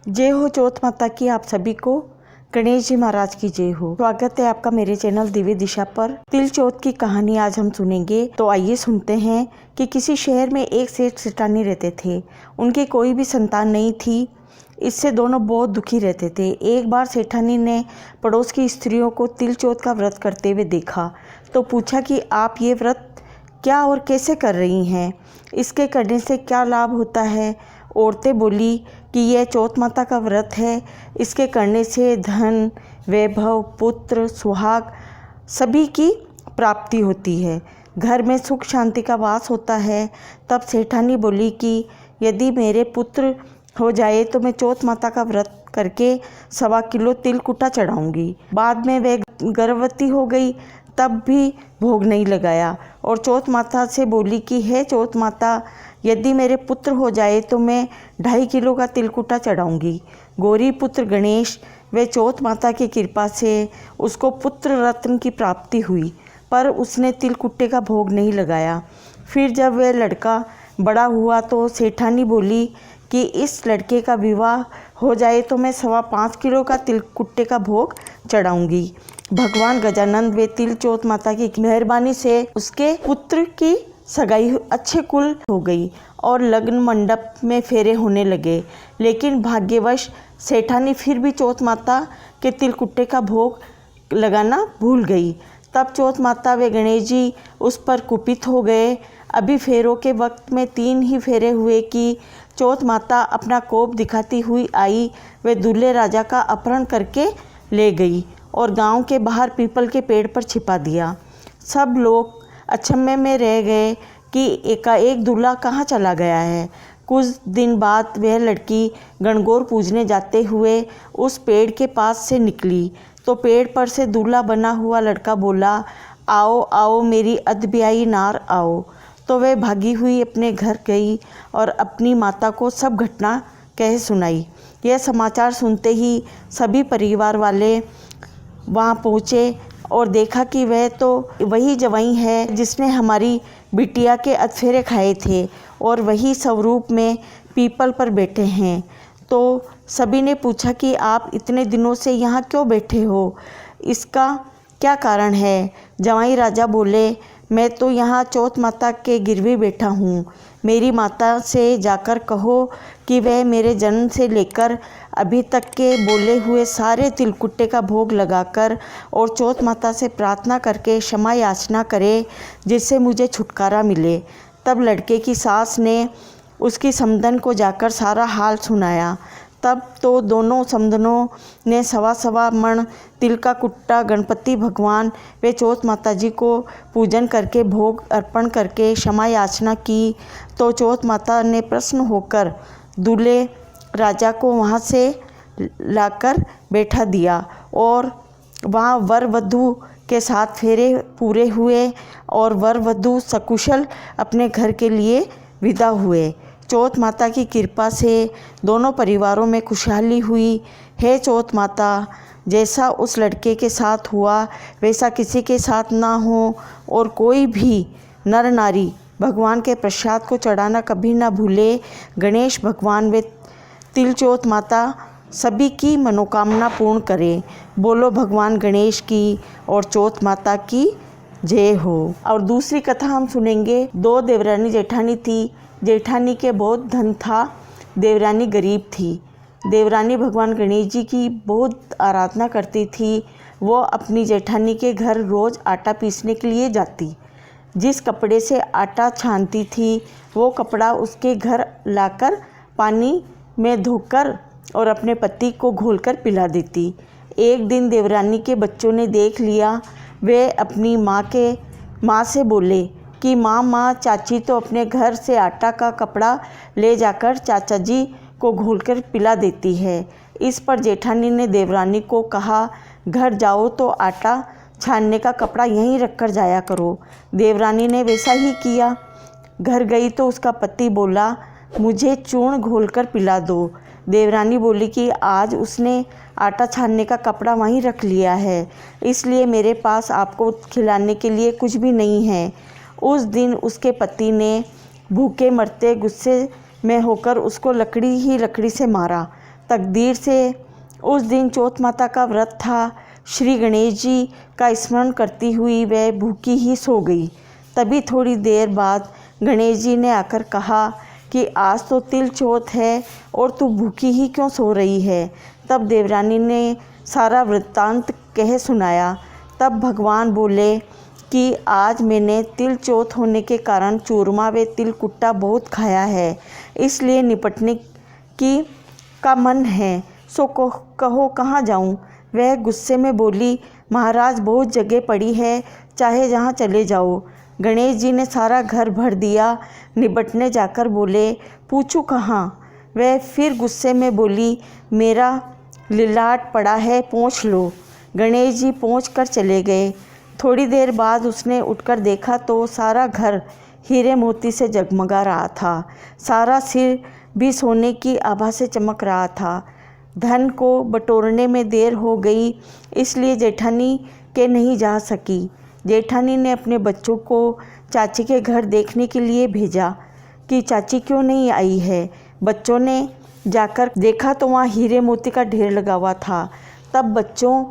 जय हो चौथ माता की आप सभी को। गणेश जी महाराज की जय हो। स्वागत है आपका मेरे चैनल दिव्य दिशा पर। तिल चौथ की कहानी आज हम सुनेंगे। तो आइए सुनते हैं कि किसी शहर में एक सेठ सेठानी रहते थे। उनकी कोई भी संतान नहीं थी। इससे दोनों बहुत दुखी रहते थे। एक बार सेठानी ने पड़ोस की स्त्रियों को तिल चौथ का व्रत करते हुए देखा तो पूछा कि आप ये व्रत क्या और कैसे कर रही हैं, इसके करने से क्या लाभ होता है। औरतें बोली कि यह चौथ माता का व्रत है, इसके करने से धन, वैभव, पुत्र, सुहाग सभी की प्राप्ति होती है, घर में सुख शांति का वास होता है। तब सेठानी बोली कि यदि मेरे पुत्र हो जाए तो मैं चौथ माता का व्रत करके 1.25 किलो तिल कुटा चढ़ाऊंगी। बाद में वह गर्भवती हो गई तब भी भोग नहीं लगाया और चौथ माता से बोली कि हे चौथ माता, यदि मेरे पुत्र हो जाए तो मैं 2.5 किलो का तिलकुटा चढ़ाऊंगी। गौरी पुत्र गणेश व चौथ माता की कृपा से उसको पुत्र रत्न की प्राप्ति हुई, पर उसने तिलकुट्टे का भोग नहीं लगाया। फिर जब वह लड़का बड़ा हुआ तो सेठानी बोली कि इस लड़के का विवाह हो जाए तो मैं 5.25 किलो का तिलकुट्टे का भोग चढ़ाऊंगी। भगवान गजानंद व तिल चौथ माता की मेहरबानी से उसके पुत्र की सगाई अच्छे कुल हो गई और लग्न मंडप में फेरे होने लगे। लेकिन भाग्यवश सेठानी फिर भी चौथ माता के तिलकुट्टे का भोग लगाना भूल गई। तब चौथ माता व गणेश जी उस पर कुपित हो गए। अभी फेरों के वक्त में 3 ही फेरे हुए कि चौथ माता अपना कोप दिखाती हुई आई व दूल्हे राजा का अपहरण करके ले गई और गांव के बाहर पीपल के पेड़ पर छिपा दिया। सब लोग अचंभे में रह गए कि एकाएक दूल्हा कहाँ चला गया है। कुछ दिन बाद वह लड़की गणगौर पूजने जाते हुए उस पेड़ के पास से निकली तो पेड़ पर से दूल्हा बना हुआ लड़का बोला, आओ आओ मेरी अधब्याई नार आओ। तो वह भागी हुई अपने घर गई और अपनी माता को सब घटना कह सुनाई। यह समाचार सुनते ही सभी परिवार वाले वहाँ पहुँचे और देखा कि वह तो वही जवाई है जिसने हमारी बिटिया के अधफेरे खाए थे और वही स्वरूप में पीपल पर बैठे हैं। तो सभी ने पूछा कि आप इतने दिनों से यहाँ क्यों बैठे हो, इसका क्या कारण है। जवाई राजा बोले, मैं तो यहाँ चौथ माता के गिरवी बैठा हूँ। मेरी माता से जाकर कहो कि वह मेरे जन्म से लेकर अभी तक के बोले हुए सारे तिलकुट्टे का भोग लगाकर और चौथ माता से प्रार्थना करके क्षमा याचना करे जिससे मुझे छुटकारा मिले। तब लड़के की सास ने उसकी समधन को जाकर सारा हाल सुनाया। तब तो दोनों समधनों ने 1.25 मण तिल का कुट्टा गणपति भगवान व चौथ माता जी को पूजन करके भोग अर्पण करके क्षमा याचना की। तो चौथ माता ने प्रसन्न होकर दूल्हे राजा को वहाँ से लाकर बैठा दिया और वहाँ वर वधू के साथ फेरे पूरे हुए और वर वधू सकुशल अपने घर के लिए विदा हुए। चौथ माता की कृपा से दोनों परिवारों में खुशहाली हुई। हे चौथ माता, जैसा उस लड़के के साथ हुआ वैसा किसी के साथ ना हो और कोई भी नर नारी भगवान के प्रसाद को चढ़ाना कभी ना भूले। गणेश भगवान व तिल चौथ माता सभी की मनोकामना पूर्ण करे। बोलो भगवान गणेश की और चौथ माता की जय हो। और दूसरी कथा हम सुनेंगे। 2 देवरानी जेठानी थी। जेठानी के बहुत धन था, देवरानी गरीब थी। देवरानी भगवान गणेश जी की बहुत आराधना करती थी। वो अपनी जेठानी के घर रोज़ आटा पीसने के लिए जाती। जिस कपड़े से आटा छानती थी वो कपड़ा उसके घर लाकर पानी में धोकर और अपने पति को घोलकर पिला देती। एक दिन देवरानी के बच्चों ने देख लिया। वे अपनी माँ से बोले कि माँ चाची तो अपने घर से आटा का कपड़ा ले जाकर चाचा जी को घोलकर पिला देती है। इस पर जेठानी ने देवरानी को कहा, घर जाओ तो आटा छानने का कपड़ा यहीं रखकर जाया करो। देवरानी ने वैसा ही किया। घर गई तो उसका पति बोला, मुझे चूर्ण घोलकर पिला दो। देवरानी बोली कि आज उसने आटा छानने का कपड़ा वहीं रख लिया है, इसलिए मेरे पास आपको खिलाने के लिए कुछ भी नहीं है। उस दिन उसके पति ने भूखे मरते गुस्से में होकर उसको लकड़ी से मारा। तकदीर से उस दिन चौथ माता का व्रत था। श्री गणेश जी का स्मरण करती हुई वह भूखी ही सो गई। तभी थोड़ी देर बाद गणेश जी ने आकर कहा कि आज तो तिल चौथ है और तू भूखी ही क्यों सो रही है। तब देवरानी ने सारा वृत्तांत कह सुनाया। तब भगवान बोले कि आज मैंने तिल चौथ होने के कारण चूरमा व तिल कुट्टा बहुत खाया है, इसलिए निपटने की का मन है, सो कहो कहाँ जाऊँ। वह गुस्से में बोली, महाराज बहुत जगह पड़ी है, चाहे जहाँ चले जाओ। गणेश जी ने सारा घर भर दिया। निपटने जाकर बोले, पूछूं कहाँ। वह फिर गुस्से में बोली, मेरा लिलाट पड़ा है, पोंछ लो। गणेश जी पोंछ कर चले गए। थोड़ी देर बाद उसने उठकर देखा तो सारा घर हीरे मोती से जगमगा रहा था। सारा सिर भी सोने की आभा से चमक रहा था। धन को बटोरने में देर हो गई, इसलिए जेठानी के नहीं जा सकी। जेठानी ने अपने बच्चों को चाची के घर देखने के लिए भेजा कि चाची क्यों नहीं आई है। बच्चों ने जाकर देखा तो वहाँ हीरे मोती का ढेर लगा हुआ था। तब बच्चों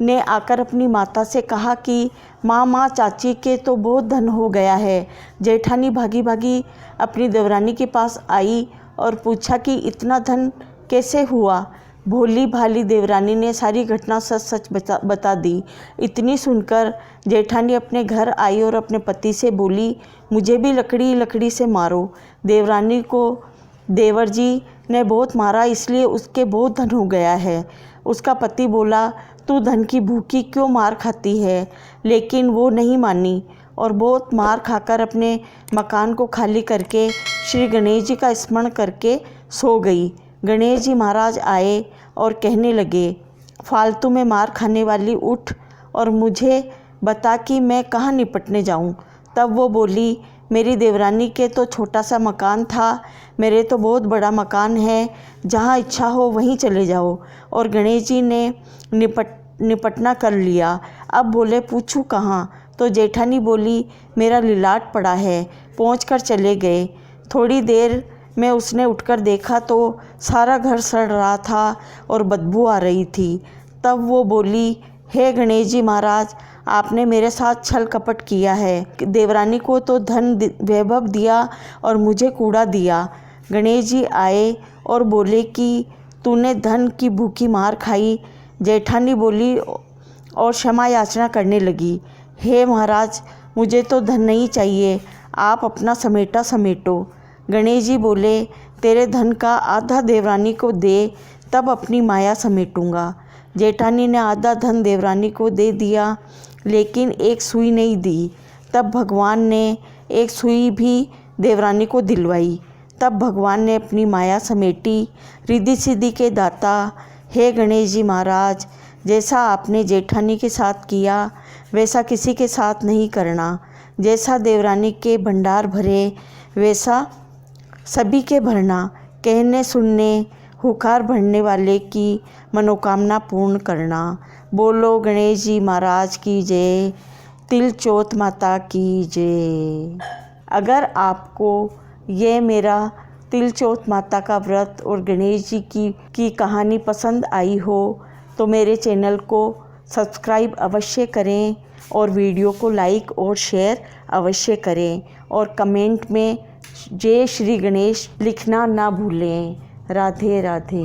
ने आकर अपनी माता से कहा कि माँ चाची के तो बहुत धन हो गया है। जेठानी भागी भागी अपनी देवरानी के पास आई और पूछा कि इतना धन कैसे हुआ। भोली भाली देवरानी ने सारी घटना सच सच बता दी। इतनी सुनकर जेठानी अपने घर आई और अपने पति से बोली, मुझे भी लकड़ी से मारो। देवरानी को देवर जी ने बहुत मारा, इसलिए उसके बहुत धन हो गया है। उसका पति बोला, तू धन की भूखी क्यों मार खाती है। लेकिन वो नहीं मानी और बहुत मार खाकर अपने मकान को खाली करके श्री गणेश जी का स्मरण करके सो गई। गणेश जी महाराज आए और कहने लगे, फालतू में मार खाने वाली, उठ और मुझे बता कि मैं कहाँ निपटने जाऊँ। तब वो बोली, मेरी देवरानी के तो छोटा सा मकान था, मेरे तो बहुत बड़ा मकान है, जहाँ इच्छा हो वहीं चले जाओ। और गणेश जी ने निपटना कर लिया। अब बोले, पूछूं कहाँ। तो जेठानी बोली, मेरा लिलाट पड़ा है, पहुँच कर चले गए। थोड़ी देर में उसने उठकर देखा तो सारा घर सड़ रहा था और बदबू आ रही थी। तब वो बोली, हे गणेश जी महाराज, आपने मेरे साथ छल कपट किया है। देवरानी को तो धन वैभव दिया और मुझे कूड़ा दिया। गणेश जी आए और बोले कि तूने धन की भूखी मार खाई। जेठानी बोली और क्षमा याचना करने लगी, हे महाराज, मुझे तो धन नहीं चाहिए, आप अपना समेटा समेटो। गणेश जी बोले, तेरे धन का आधा देवरानी को दे, तब अपनी माया समेटूंगा। जेठानी ने आधा धन देवरानी को दे दिया, लेकिन एक सुई नहीं दी। तब भगवान ने एक सुई भी देवरानी को दिलवाई। तब भगवान ने अपनी माया समेटी। रिद्धि सिद्धि के दाता, हे गणेश जी महाराज, जैसा आपने जेठानी के साथ किया वैसा किसी के साथ नहीं करना। जैसा देवरानी के भंडार भरे वैसा सभी के भरना। कहने सुनने हुकार भरने वाले की मनोकामना पूर्ण करना। बोलो गणेश जी महाराज की जय, तिल चौथ माता की जय। अगर आपको ये मेरा तिल चौथ माता का व्रत और गणेश जी की कहानी पसंद आई हो तो मेरे चैनल को सब्सक्राइब अवश्य करें और वीडियो को लाइक और शेयर अवश्य करें और कमेंट में जय श्री गणेश लिखना ना भूलें। राधे राधे।